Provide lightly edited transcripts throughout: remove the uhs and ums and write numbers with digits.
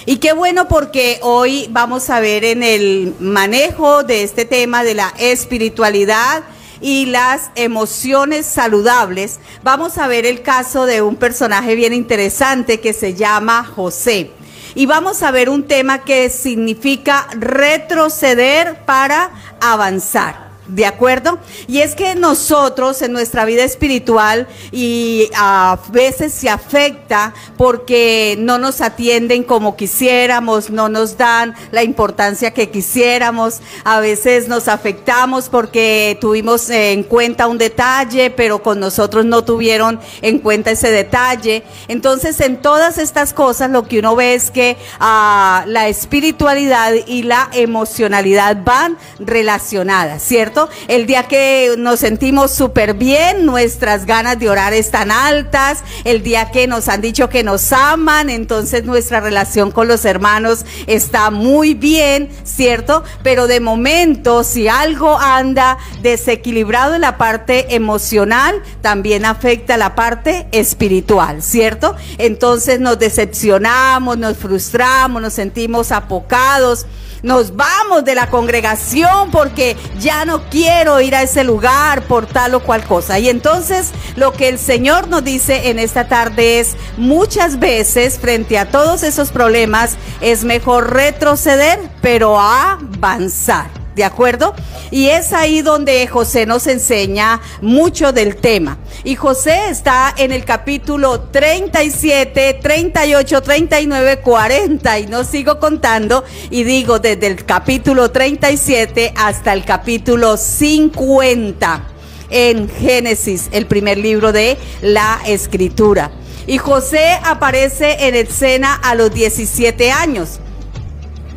Y qué bueno, porque hoy vamos a ver en el manejo de este tema de la espiritualidad y las emociones saludables, vamos a ver el caso de un personaje bien interesante que se llama José. Y vamos a ver un tema que significa retroceder para avanzar. ¿De acuerdo? Y es que nosotros en nuestra vida espiritual y a veces se afecta porque no nos atienden como quisiéramos, no nos dan la importancia que quisiéramos. A veces nos afectamos porque tuvimos en cuenta un detalle, pero con nosotros no tuvieron en cuenta ese detalle. Entonces, en todas estas cosas lo que uno ve es que la espiritualidad y la emocionalidad van relacionadas, ¿cierto? El día que nos sentimos súper bien, nuestras ganas de orar están altas. El día que nos han dicho que nos aman, entonces nuestra relación con los hermanos está muy bien, ¿cierto? Pero de momento, si algo anda desequilibrado en la parte emocional, también afecta la parte espiritual, ¿cierto? Entonces nos decepcionamos, nos frustramos, nos sentimos apocados. Nos vamos de la congregación porque ya no quiero ir a ese lugar por tal o cual cosa. Y entonces lo que el Señor nos dice en esta tarde es: muchas veces frente a todos esos problemas es mejor retroceder, pero avanzar. ¿De acuerdo? Y es ahí donde José nos enseña mucho del tema. Y José está en el capítulo 37, 38, 39, 40. Y no sigo contando y digo desde el capítulo 37 hasta el capítulo 50 en Génesis, el primer libro de la Escritura. Y José aparece en escena a los 17 años.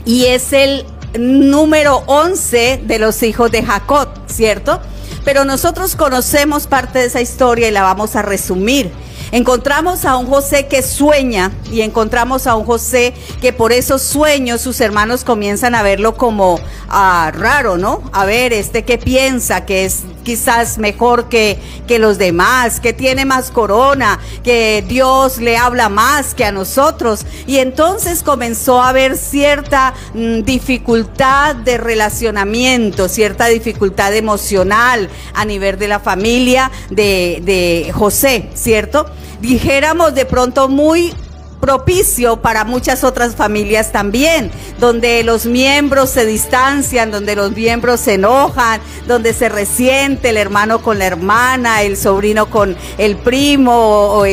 Y es el número 11 de los hijos de Jacob, ¿cierto? Pero nosotros conocemos parte de esa historia y la vamos a resumir. Encontramos a un José que sueña y encontramos a un José que por esos sueños sus hermanos comienzan a verlo como raro, ¿no? A ver, ¿qué piensa? Que es quizás mejor que los demás, que tiene más corona, que Dios le habla más que a nosotros. Y entonces comenzó a haber cierta dificultad de relacionamiento, cierta dificultad emocional a nivel de la familia de José, ¿cierto? Dijéramos de pronto muy propicio para muchas otras familias también, donde los miembros se distancian, donde los miembros se enojan, donde se resiente el hermano con la hermana, el sobrino con el primo, o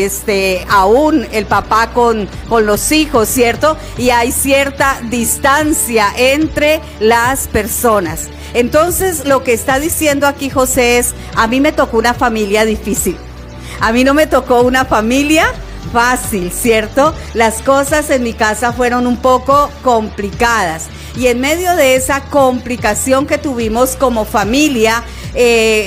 aún el papá con los hijos, ¿cierto? Y hay cierta distancia entre las personas. Entonces, lo que está diciendo aquí José es: a mí me tocó una familia difícil. A mí no me tocó una familia fácil, ¿cierto? Las cosas en mi casa fueron un poco complicadas. Y en medio de esa complicación que tuvimos como familia,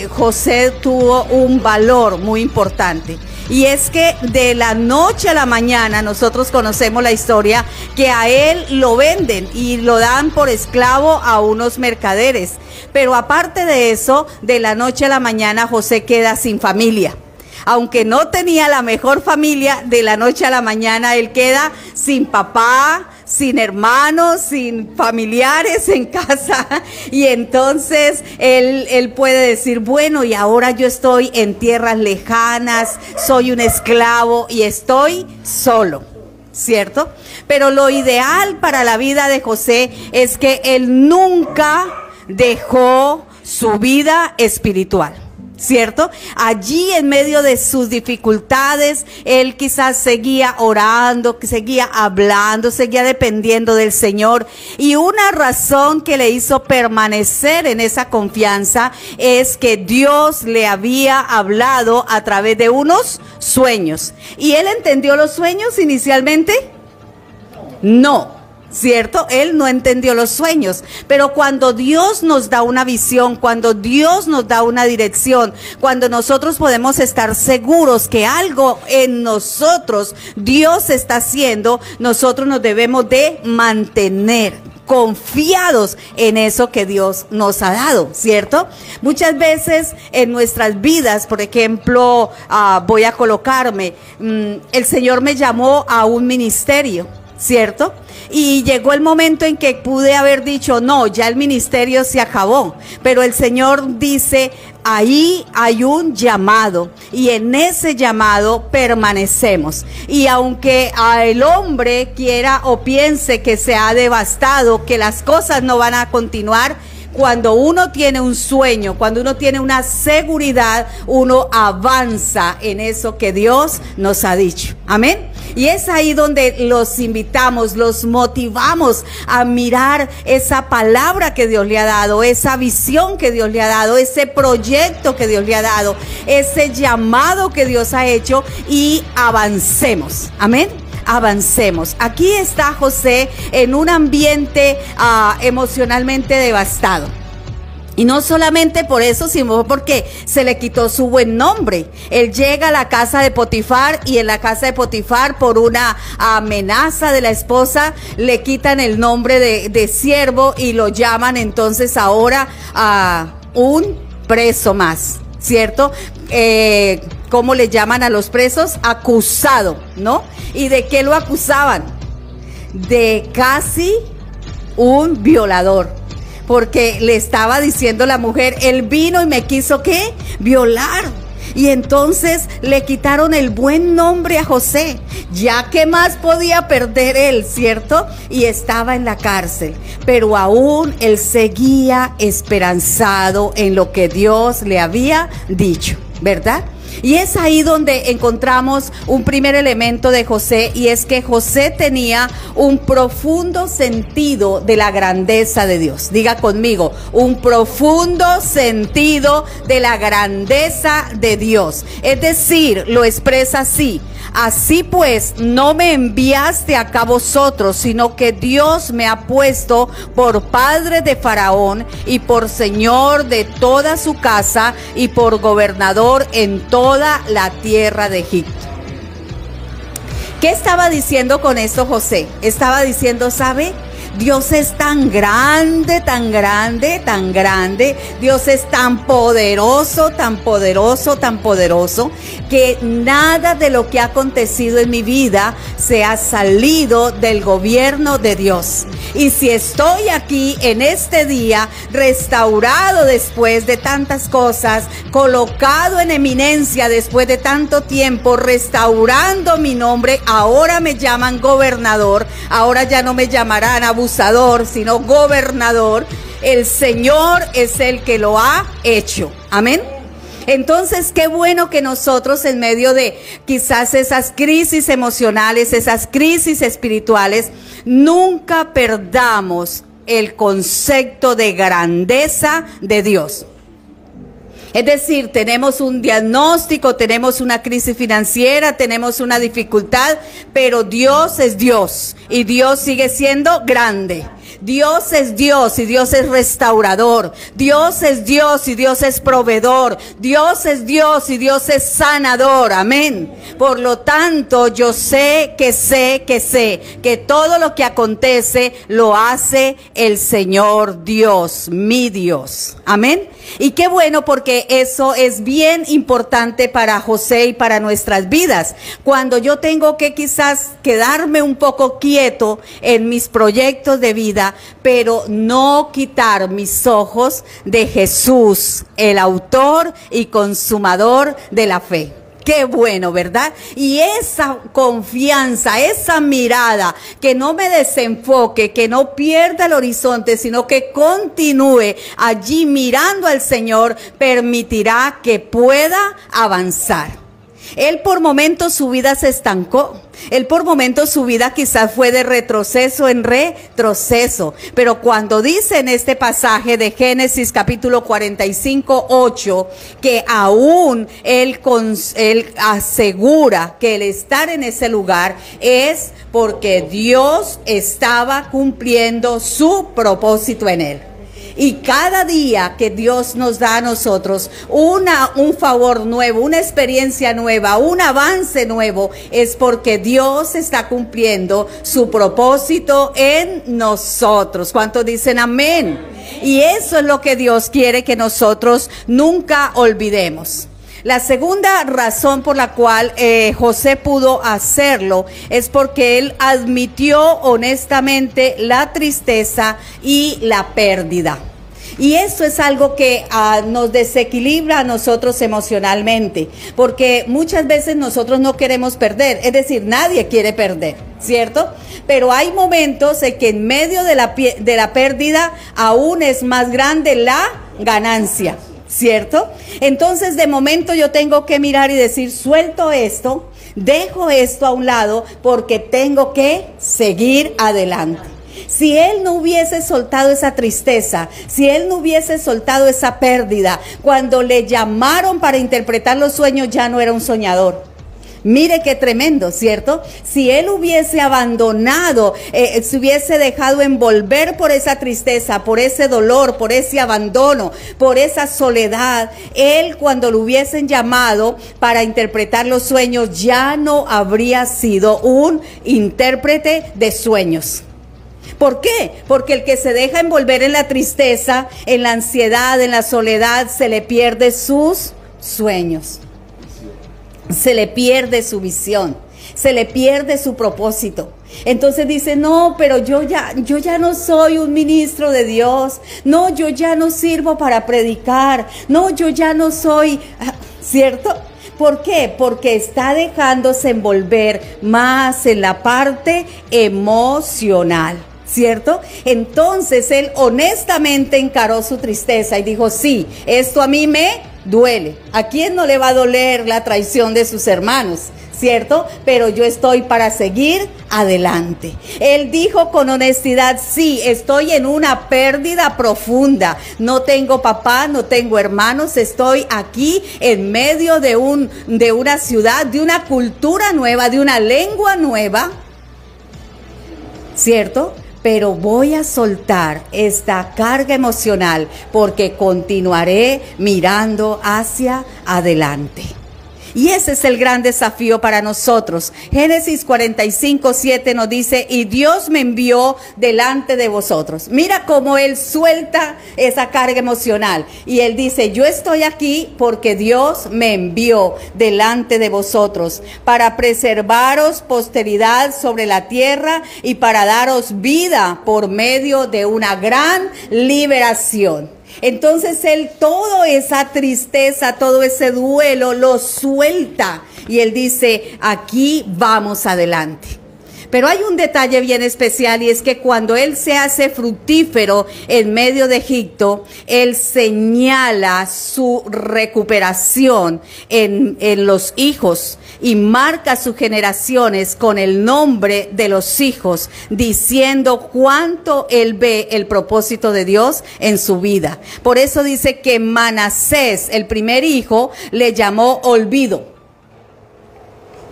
José tuvo un valor muy importante. Y es que de la noche a la mañana, nosotros conocemos la historia, que a él lo venden y lo dan por esclavo a unos mercaderes. Pero aparte de eso, de la noche a la mañana José queda sin familia. Aunque no tenía la mejor familia, de la noche a la mañana él queda sin papá, sin hermanos, sin familiares en casa. Y entonces él puede decir: bueno, y ahora yo estoy en tierras lejanas, soy un esclavo y estoy solo, ¿cierto? Pero lo ideal para la vida de José es que él nunca dejó su vida espiritual, ¿cierto? Allí en medio de sus dificultades, él quizás seguía orando, seguía hablando, seguía dependiendo del Señor. Y una razón que le hizo permanecer en esa confianza es que Dios le había hablado a través de unos sueños. ¿Y él entendió los sueños inicialmente? No. ¿Cierto? Él no entendió los sueños, pero cuando Dios nos da una visión, cuando Dios nos da una dirección, cuando nosotros podemos estar seguros que algo en nosotros Dios está haciendo, nosotros nos debemos de mantener confiados en eso que Dios nos ha dado, ¿cierto? Muchas veces en nuestras vidas, por ejemplo, voy a colocarme, el Señor me llamó a un ministerio. ¿cierto? Y llegó el momento en que pude haber dicho, no, ya el ministerio se acabó. Pero el Señor dice, ahí hay un llamado y en ese llamado permanecemos. Y aunque el hombre quiera o piense que se ha devastado, que las cosas no van a continuar, cuando uno tiene un sueño, cuando uno tiene una seguridad, uno avanza en eso que Dios nos ha dicho. Amén. Y es ahí donde los invitamos, los motivamos a mirar esa palabra que Dios le ha dado, esa visión que Dios le ha dado, ese proyecto que Dios le ha dado, ese llamado que Dios ha hecho y avancemos. Amén. Avancemos. Aquí está José en un ambiente emocionalmente devastado. Y no solamente por eso, sino porque se le quitó su buen nombre. Él llega a la casa de Potifar y en la casa de Potifar, por una amenaza de la esposa, le quitan el nombre de siervo y lo llaman entonces ahora a un preso más, ¿cierto? ¿Cómo le llaman a los presos? Acusado, ¿no? ¿Y de qué lo acusaban? De casi un violador. Porque le estaba diciendo la mujer, él vino y me quiso, ¿qué? Violar. Y entonces le quitaron el buen nombre a José, ya que más podía perder él, ¿cierto? Y estaba en la cárcel, pero aún él seguía esperanzado en lo que Dios le había dicho, ¿verdad? Y es ahí donde encontramos un primer elemento de José, y es que José tenía un profundo sentido de la grandeza de Dios. Diga conmigo, un profundo sentido de la grandeza de Dios. Es decir, lo expresa así: así pues, no me enviaste acá a vosotros, sino que Dios me ha puesto por padre de Faraón y por señor de toda su casa y por gobernador en toda la tierra de Egipto. ¿Qué estaba diciendo con esto José? Estaba diciendo, ¿sabe? Dios es tan grande, tan grande, tan grande. Dios es tan poderoso, tan poderoso, tan poderoso, que nada de lo que ha acontecido en mi vida se ha salido del gobierno de Dios. Y si estoy aquí en este día, restaurado después de tantas cosas, colocado en eminencia después de tanto tiempo, restaurando mi nombre, ahora me llaman gobernador, ahora ya no me llamarán abusador, sino gobernador. El Señor es el que lo ha hecho. Amén. Entonces, qué bueno que nosotros, en medio de quizás esas crisis emocionales, esas crisis espirituales, nunca perdamos el concepto de grandeza de Dios. Es decir, tenemos un diagnóstico, tenemos una crisis financiera, tenemos una dificultad, pero Dios es Dios y Dios sigue siendo grande. Dios es Dios y Dios es restaurador. Dios es Dios y Dios es proveedor. Dios es Dios y Dios es sanador. Amén. Por lo tanto, yo sé que todo lo que acontece lo hace el Señor Dios, mi Dios. Amén. Y qué bueno, porque eso es bien importante para José y para nuestras vidas. Cuando yo tengo que quizás quedarme un poco quieto en mis proyectos de vida, pero no quitar mis ojos de Jesús, el autor y consumador de la fe. Qué bueno, ¿verdad? Y esa confianza, esa mirada, que no me desenfoque, que no pierda el horizonte, sino que continúe allí mirando al Señor, permitirá que pueda avanzar. Él por momentos su vida se estancó. Él por momentos su vida quizás fue de retroceso en retroceso. Pero cuando dice en este pasaje de Génesis capítulo 45, 8, que aún él asegura que el estar en ese lugar es porque Dios estaba cumpliendo su propósito en él. Y cada día que Dios nos da a nosotros un favor nuevo, una experiencia nueva, un avance nuevo, es porque Dios está cumpliendo su propósito en nosotros. ¿Cuántos dicen amén? Y eso es lo que Dios quiere que nosotros nunca olvidemos. La segunda razón por la cual José pudo hacerlo es porque él admitió honestamente la tristeza y la pérdida. Y esto es algo que nos desequilibra a nosotros emocionalmente, porque muchas veces nosotros no queremos perder, es decir, nadie quiere perder, ¿cierto? Pero hay momentos en que en medio de la pérdida aún es más grande la ganancia, ¿cierto? Entonces de momento yo tengo que mirar y decir, suelto esto, dejo esto a un lado porque tengo que seguir adelante. Si él no hubiese soltado esa tristeza, si él no hubiese soltado esa pérdida, cuando le llamaron para interpretar los sueños ya no era un soñador. Mire qué tremendo, ¿cierto? Si él hubiese abandonado, se hubiese dejado envolver por esa tristeza, por ese dolor, por ese abandono, por esa soledad, él cuando lo hubiesen llamado para interpretar los sueños ya no habría sido un intérprete de sueños. ¿Por qué? Porque el que se deja envolver en la tristeza, en la ansiedad, en la soledad, se le pierde sus sueños. Se le pierde su visión, se le pierde su propósito. Entonces dice, no, pero yo ya no soy un ministro de Dios. No, yo ya no sirvo para predicar. No, yo ya no soy, ¿cierto? ¿Por qué? Porque está dejándose envolver más en la parte emocional, ¿cierto? Entonces él honestamente encaró su tristeza y dijo, sí, esto a mí me duele. ¿A quién no le va a doler la traición de sus hermanos? ¿Cierto? Pero yo estoy para seguir adelante. Él dijo con honestidad, sí, estoy en una pérdida profunda. No tengo papá, no tengo hermanos, estoy aquí en medio de una ciudad, de una cultura nueva, de una lengua nueva. ¿Cierto? Pero voy a soltar esta carga emocional porque continuaré mirando hacia adelante. Y ese es el gran desafío para nosotros. Génesis 45:7 nos dice, y Dios me envió delante de vosotros. Mira cómo él suelta esa carga emocional. Y él dice, yo estoy aquí porque Dios me envió delante de vosotros para preservaros posteridad sobre la tierra y para daros vida por medio de una gran liberación. Entonces él toda esa tristeza, todo ese duelo lo suelta y él dice, aquí vamos adelante. Pero hay un detalle bien especial y es que cuando él se hace fructífero en medio de Egipto, él señala su recuperación en los hijos y marca sus generaciones con el nombre de los hijos, diciendo cuánto él ve el propósito de Dios en su vida. Por eso dice que Manasés, el primer hijo, le llamó olvido.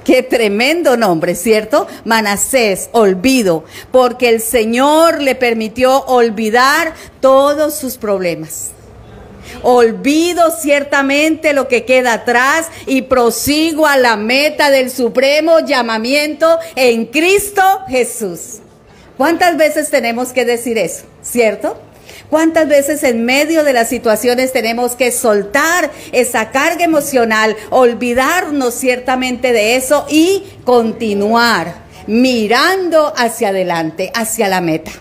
Qué tremendo nombre, ¿cierto? Manasés, olvido, porque el Señor le permitió olvidar todos sus problemas. Olvido ciertamente lo que queda atrás y prosigo a la meta del supremo llamamiento en Cristo Jesús. ¿Cuántas veces tenemos que decir eso, cierto? ¿Cuántas veces en medio de las situaciones tenemos que soltar esa carga emocional, olvidarnos ciertamente de eso y continuar mirando hacia adelante, hacia la meta?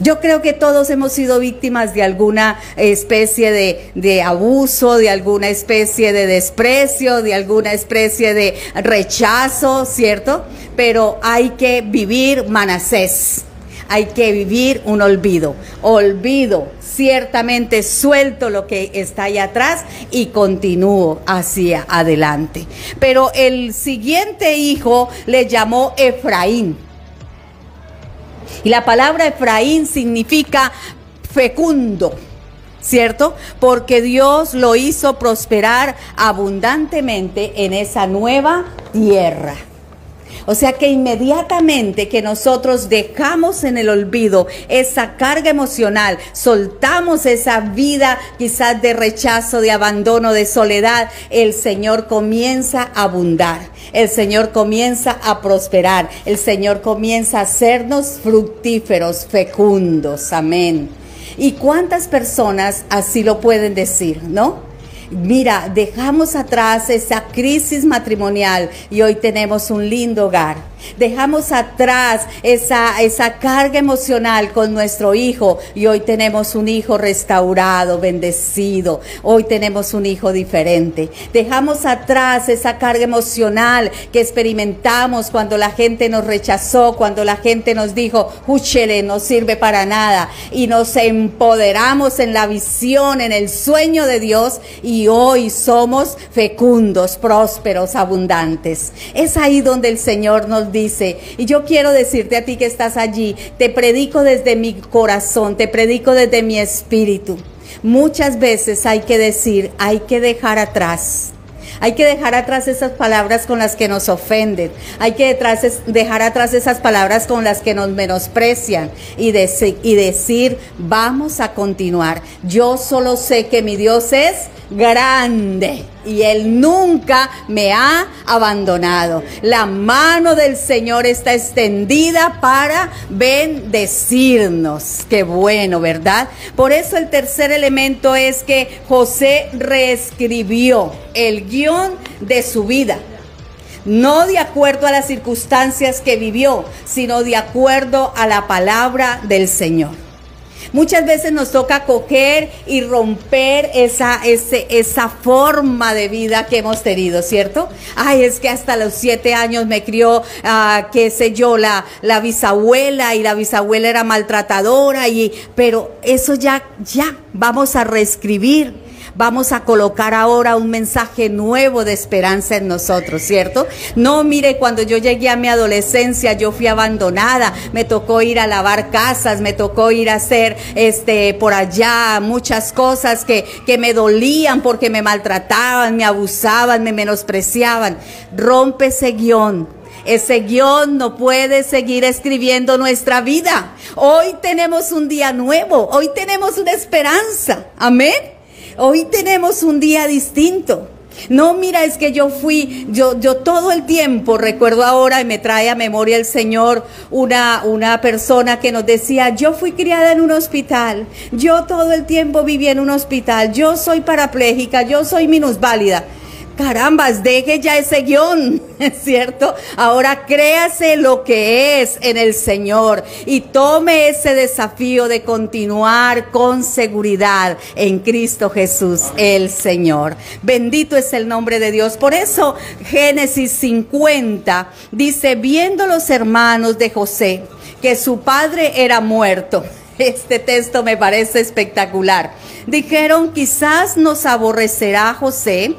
Yo creo que todos hemos sido víctimas de alguna especie de abuso, de alguna especie de desprecio, de alguna especie de rechazo, ¿cierto? Pero hay que vivir Manasés. Hay que vivir un olvido. Olvido, ciertamente suelto lo que está ahí atrás y continúo hacia adelante. Pero el siguiente hijo le llamó Efraín. Y la palabra Efraín significa fecundo, ¿cierto? Porque Dios lo hizo prosperar abundantemente en esa nueva tierra. O sea que inmediatamente que nosotros dejamos en el olvido esa carga emocional, soltamos esa vida quizás de rechazo, de abandono, de soledad, el Señor comienza a abundar, el Señor comienza a prosperar, el Señor comienza a hacernos fructíferos, fecundos, amén. ¿Y cuántas personas así lo pueden decir, no? Mira, dejamos atrás esa crisis matrimonial y hoy tenemos un lindo hogar. Dejamos atrás esa carga emocional con nuestro hijo y hoy tenemos un hijo restaurado, bendecido. Hoy tenemos un hijo diferente. Dejamos atrás esa carga emocional que experimentamos cuando la gente nos rechazó, cuando la gente nos dijo, "Úchele, no sirve para nada", y nos empoderamos en la visión, en el sueño de Dios, y hoy somos fecundos, prósperos, abundantes. Es ahí donde el Señor nos dice, y yo quiero decirte a ti que estás allí, te predico desde mi corazón, te predico desde mi espíritu. Muchas veces hay que decir, hay que dejar atrás. Hay que dejar atrás esas palabras con las que nos ofenden. Hay que dejar atrás esas palabras con las que nos menosprecian. Y decir, vamos a continuar. Yo solo sé que mi Dios es grande y Él nunca me ha abandonado. La mano del Señor está extendida para bendecirnos. Qué bueno, ¿verdad? Por eso el tercer elemento es que José reescribió el guión de su vida. No de acuerdo a las circunstancias que vivió, sino de acuerdo a la palabra del Señor. Muchas veces nos toca coger y romper esa forma de vida que hemos tenido, ¿cierto? Ay, es que hasta los 7 años me crió, qué sé yo, la bisabuela, y la bisabuela era maltratadora, pero eso ya, vamos a reescribir. Vamos a colocar ahora un mensaje nuevo de esperanza en nosotros, ¿cierto? No, mire, cuando yo llegué a mi adolescencia, yo fui abandonada, me tocó ir a lavar casas, me tocó ir a hacer por allá muchas cosas que me dolían porque me maltrataban, me abusaban, me menospreciaban. Rompe ese guión. Ese guión no puede seguir escribiendo nuestra vida. Hoy tenemos un día nuevo, hoy tenemos una esperanza. Amén. Hoy tenemos un día distinto. No, mira, es que yo todo el tiempo, recuerdo ahora y me trae a memoria el Señor una persona que nos decía, yo fui criada en un hospital, yo todo el tiempo viví en un hospital, yo soy parapléjica, yo soy minusválida. Carambas, deje ya ese guión, ¿cierto? Ahora créase lo que es en el Señor y tome ese desafío de continuar con seguridad en Cristo Jesús, el Señor. Bendito es el nombre de Dios. Por eso Génesis 50 dice, viendo los hermanos de José que su padre era muerto. Este texto me parece espectacular. Dijeron, quizás nos aborrecerá José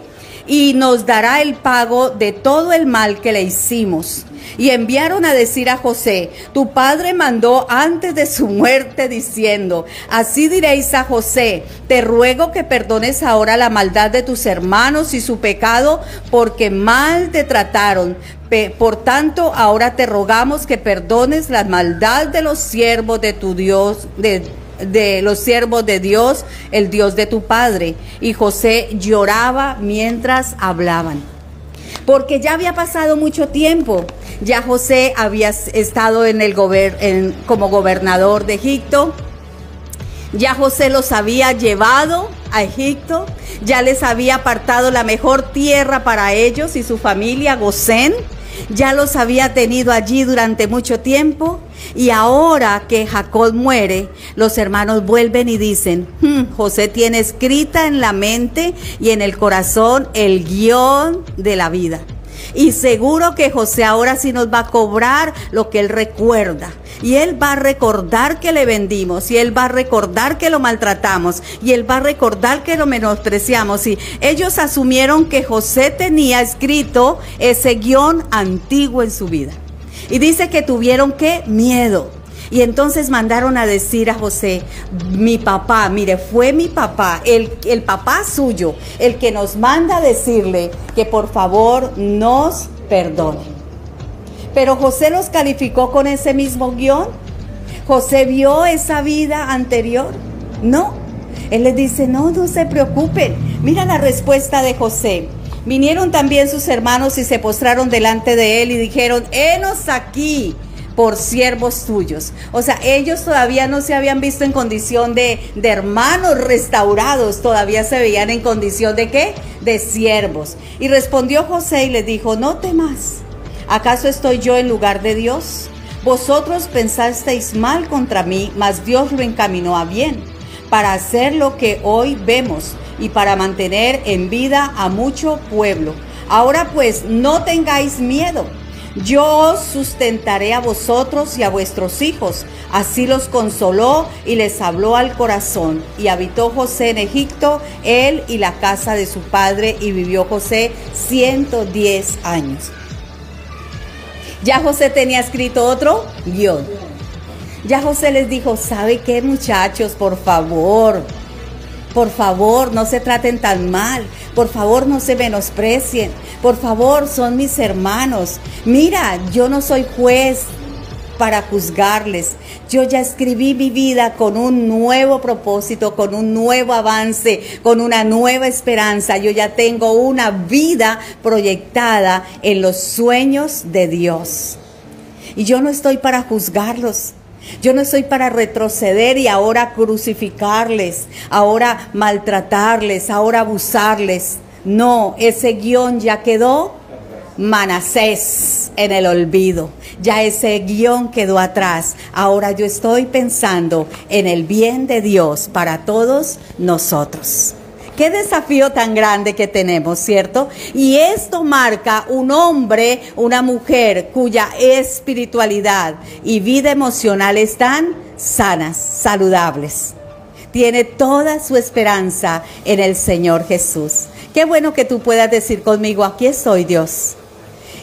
y nos dará el pago de todo el mal que le hicimos. Y enviaron a decir a José, tu padre mandó antes de su muerte diciendo, así diréis a José, te ruego que perdones ahora la maldad de tus hermanos y su pecado, porque mal te trataron. Por tanto, ahora te rogamos que perdones la maldad de los siervos de tu Dios, de los siervos de Dios, el Dios de tu padre. Y José lloraba mientras hablaban, porque ya había pasado mucho tiempo. Ya José había estado como gobernador de Egipto. Ya José los había llevado a Egipto. Ya les había apartado la mejor tierra para ellos y su familia, Gosén. Ya los había tenido allí durante mucho tiempo. Y ahora que Jacob muere, los hermanos vuelven y dicen, José tiene escrita en la mente y en el corazón el guión de la vida. Y seguro que José ahora sí nos va a cobrar lo que él recuerda. Y él va a recordar que le vendimos, y él va a recordar que lo maltratamos, y él va a recordar que lo menospreciamos. Y ellos asumieron que José tenía escrito ese guión antiguo en su vida. Y dice que tuvieron ¿qué? Miedo. Y entonces mandaron a decir a José, mi papá, mire, fue mi papá, el papá suyo, el que nos manda a decirle que por favor nos perdone. Pero José los calificó con ese mismo guión. José vio esa vida anterior. No, él les dice, no se preocupen. Mira la respuesta de José. Vinieron también sus hermanos y se postraron delante de él y dijeron, henos aquí, por siervos tuyos. O sea, ellos todavía no se habían visto en condición de hermanos restaurados, todavía se veían en condición de ¿qué? De siervos. Y respondió José y les dijo: no temas, ¿acaso estoy yo en lugar de Dios? Vosotros pensasteis mal contra mí, mas Dios lo encaminó a bien, para hacer lo que hoy vemos y para mantener en vida a mucho pueblo. Ahora pues, no tengáis miedo. Yo os sustentaré a vosotros y a vuestros hijos. Así los consoló y les habló al corazón. Y habitó José en Egipto, él y la casa de su padre, y vivió José 110 años. Ya José tenía escrito otro guión. Ya José les dijo: ¿sabe qué, muchachos? Por favor, no se traten tan mal. Por favor, no se menosprecien. Por favor, son mis hermanos. Mira, yo no soy juez para juzgarles. Yo ya escribí mi vida con un nuevo propósito, con un nuevo avance, con una nueva esperanza. Yo ya tengo una vida proyectada en los sueños de Dios. Y yo no estoy para juzgarlos. Yo no estoy para retroceder y ahora crucificarles, ahora maltratarles, ahora abusarles. No, ese guión ya quedó Manasés en el olvido. Ya ese guión quedó atrás. Ahora yo estoy pensando en el bien de Dios para todos nosotros. Qué desafío tan grande que tenemos, ¿cierto? Y esto marca un hombre, una mujer cuya espiritualidad y vida emocional están sanas, saludables. Tiene toda su esperanza en el Señor Jesús. Qué bueno que tú puedas decir conmigo: aquí estoy, Dios.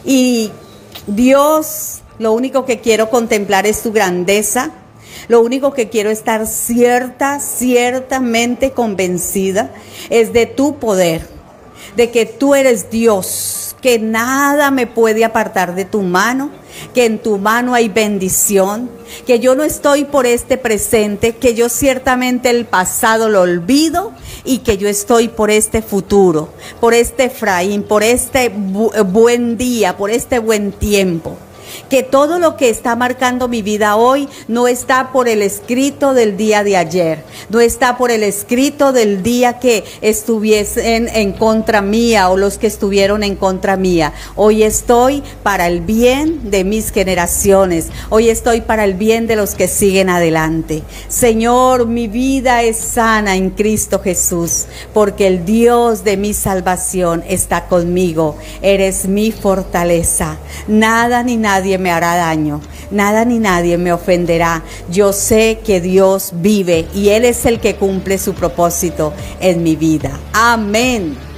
Y Dios, lo único que quiero contemplar es tu grandeza. Lo único que quiero estar ciertamente convencida es de tu poder, de que tú eres Dios, que nada me puede apartar de tu mano, que en tu mano hay bendición, que yo no estoy por este presente, que yo ciertamente el pasado lo olvido y que yo estoy por este futuro, por este Efraín, por este buen día, por este buen tiempo. Que todo lo que está marcando mi vida hoy no está por el escrito del día de ayer, no está por el escrito del día que estuviesen en contra mía o los que estuvieron en contra mía. Hoy estoy para el bien de mis generaciones, hoy estoy para el bien de los que siguen adelante. Señor, mi vida es sana en Cristo Jesús, porque el Dios de mi salvación está conmigo. Eres mi fortaleza. Nada ni nadie me hará daño, nada ni nadie me ofenderá. Yo sé que Dios vive y Él es el que cumple su propósito en mi vida. Amén.